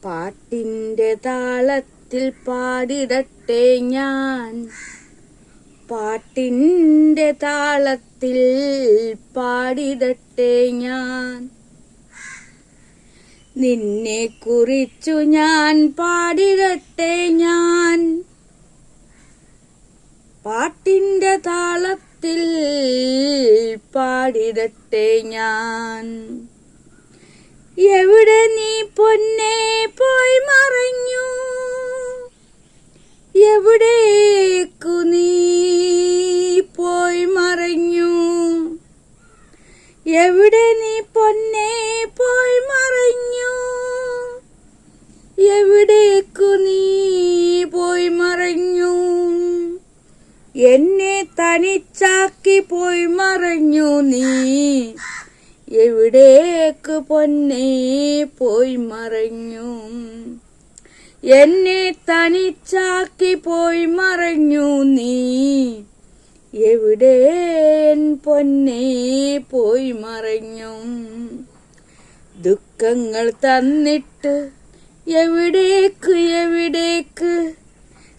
പാട്ടിൻ്റെ താളത്തിൽ പാടിടട്ടെ ഞാൻ, പാട്ടിൻ്റെ താളത്തിൽ പാടിടട്ടെ ഞാൻ. നിന്നെ കുറിച്ചു ഞാൻ പാടിടട്ടെ ഞാൻ, പാട്ടിൻ്റെ താളത്തിൽ പാടിടട്ടെ ഞാൻ. എവിടെ നീ പൊന്നേ പോയി മറഞ്ഞു, എവിടേക്കു നീ പോയി മറഞ്ഞു, എവിടെ നീ പൊന്നേ പോയി മറഞ്ഞു, എവിടേക്കു നീ പോയി മറഞ്ഞു. എന്നെ തനിച്ചാക്കി പോയി മറഞ്ഞു നീ, എവിടേക്ക് പൊന്നേ പോയി മറഞ്ഞു. എന്നെ തനിച്ചാക്കി പോയി മറഞ്ഞു നീ, എവിടെ പൊന്നേ പോയി മറഞ്ഞു. ദുഃഖങ്ങൾ തന്നിട്ട് എവിടേക്ക് എവിടേക്ക്,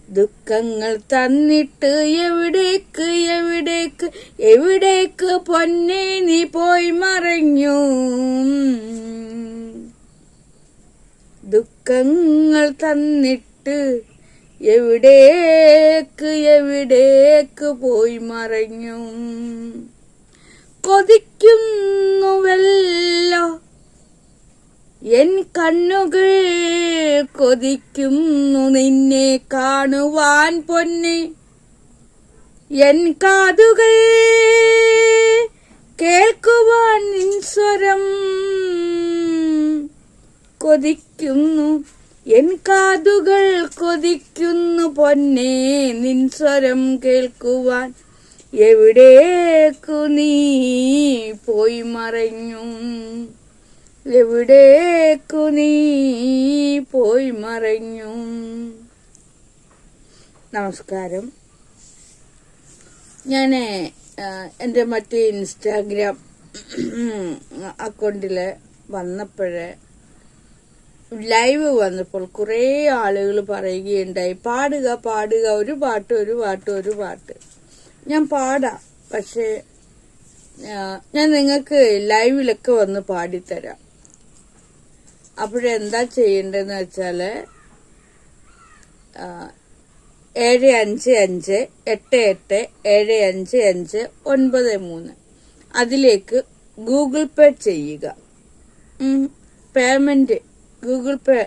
ദുഃഖങ്ങൾ തന്നിട്ട് എവിടേക്ക് എവിടേക്ക്, എവിടേക്ക് പൊന്നേ നീ പോയി മറഞ്ഞു. ദുഃഖങ്ങൾ തന്നിട്ട് എവിടേക്ക് എവിടേക്ക് പോയി മറഞ്ഞു. കൊതിക്കുന്നുവല്ലോ എൻ കണ്ണുകൾ, കൊതിക്കുന്നു നിന്നെ കാണുവാൻ പൊന്നെ. എൻ കാതുകൾ കേൾക്കുവാൻ നിൻ സ്വരം, കൊതിക്കുന്നു എൻ കാതുകൾ കൊതിക്കുന്നു പൊന്നെ നിൻ സ്വരം കേൾക്കുവാൻ. എവിടേക്കു നീ പോയി മറഞ്ഞു, എവിടേക്കു നീ പോയി മറഞ്ഞു. നമസ്കാരം. ഞാൻ എൻ്റെ മറ്റേ ഇൻസ്റ്റാഗ്രാം അക്കൗണ്ടിൽ വന്നപ്പോഴേ ലൈവ് വന്നപ്പോൾ കുറേ ആളുകൾ പറയുകയുണ്ടായി, പാടുക പാടുക, ഒരു പാട്ട് ഒരു പാട്ട് ഒരു പാട്ട്. ഞാൻ പാടാം, പക്ഷേ ഞാൻ നിങ്ങൾക്ക് ലൈവിലൊക്കെ വന്ന് പാടിത്തരാം. അപ്പോഴെന്താ ചെയ്യേണ്ടതെന്ന് വെച്ചാൽ 7558875593 അതിലേക്ക് ഗൂഗിൾ പേ ചെയ്യുക. പേയ്മെന്റ് ഗൂഗിൾ പേ,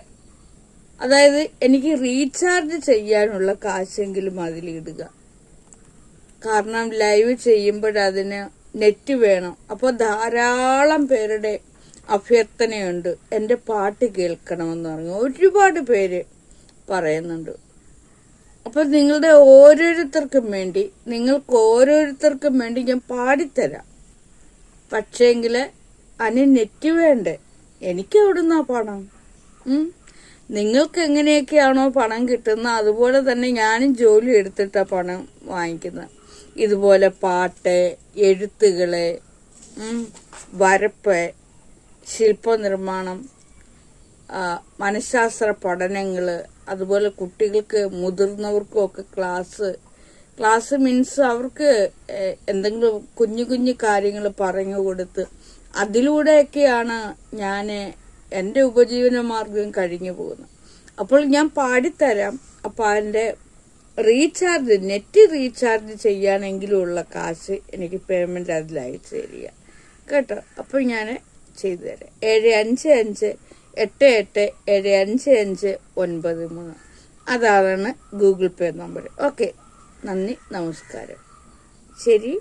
അതായത് എനിക്ക് റീചാർജ് ചെയ്യാനുള്ള കാശെങ്കിലും അതിലിടുക. കാരണം ലൈവ് ചെയ്യുമ്പോഴതിന് നെറ്റ് വേണം. അപ്പോൾ ധാരാളം പേരുടെ അഭ്യർത്ഥനയുണ്ട്, എൻ്റെ പാട്ട് കേൾക്കണമെന്ന് പറഞ്ഞു. ഒരുപാട് പേര് പറയുന്നുണ്ട്. അപ്പോൾ നിങ്ങൾക്ക് ഓരോരുത്തർക്കും വേണ്ടി ഞാൻ പാടിത്തരാം. പക്ഷേങ്കിൽ അതിന് നെറ്റ് വേണ്ടേ? എനിക്ക് എവിടുന്നാ പണം? നിങ്ങൾക്ക് എങ്ങനെയൊക്കെയാണോ പണം കിട്ടുന്നത് അതുപോലെ തന്നെ ഞാനും ജോലി എടുത്തിട്ടാണ് പണം വാങ്ങിക്കുന്നത്. ഇതുപോലെ പാട്ട്, എഴുത്തുകള്, വരപ്പ്, ശില്പനിർമ്മാണം, മനഃശാസ്ത്ര പഠനങ്ങള്, അതുപോലെ കുട്ടികൾക്ക് മുതിർന്നവർക്കും ഒക്കെ ക്ലാസ് മീൻസ് അവർക്ക് എന്തെങ്കിലും കുഞ്ഞു കുഞ്ഞു കാര്യങ്ങൾ പറഞ്ഞു കൊടുത്ത് അതിലൂടെയൊക്കെയാണ് ഞാൻ എൻ്റെ ഉപജീവന മാർഗം കഴിഞ്ഞു പോകുന്നത്. അപ്പോൾ ഞാൻ പാടിത്തരാം. അപ്പോൾ അതിൻ്റെ നെറ്റ് റീചാർജ് ചെയ്യാനെങ്കിലുമുള്ള കാശ് എനിക്ക് പേയ്മെന്റ് അതിൽ അയച്ചു തരിക കേട്ടോ. അപ്പോൾ ഞാൻ ചെയ്തു തരാം. 7558875593 അതാണ് ഗൂഗിൾ പേ നമ്പർ. ഓക്കെ, നന്ദി, നമസ്കാരം. ശരി.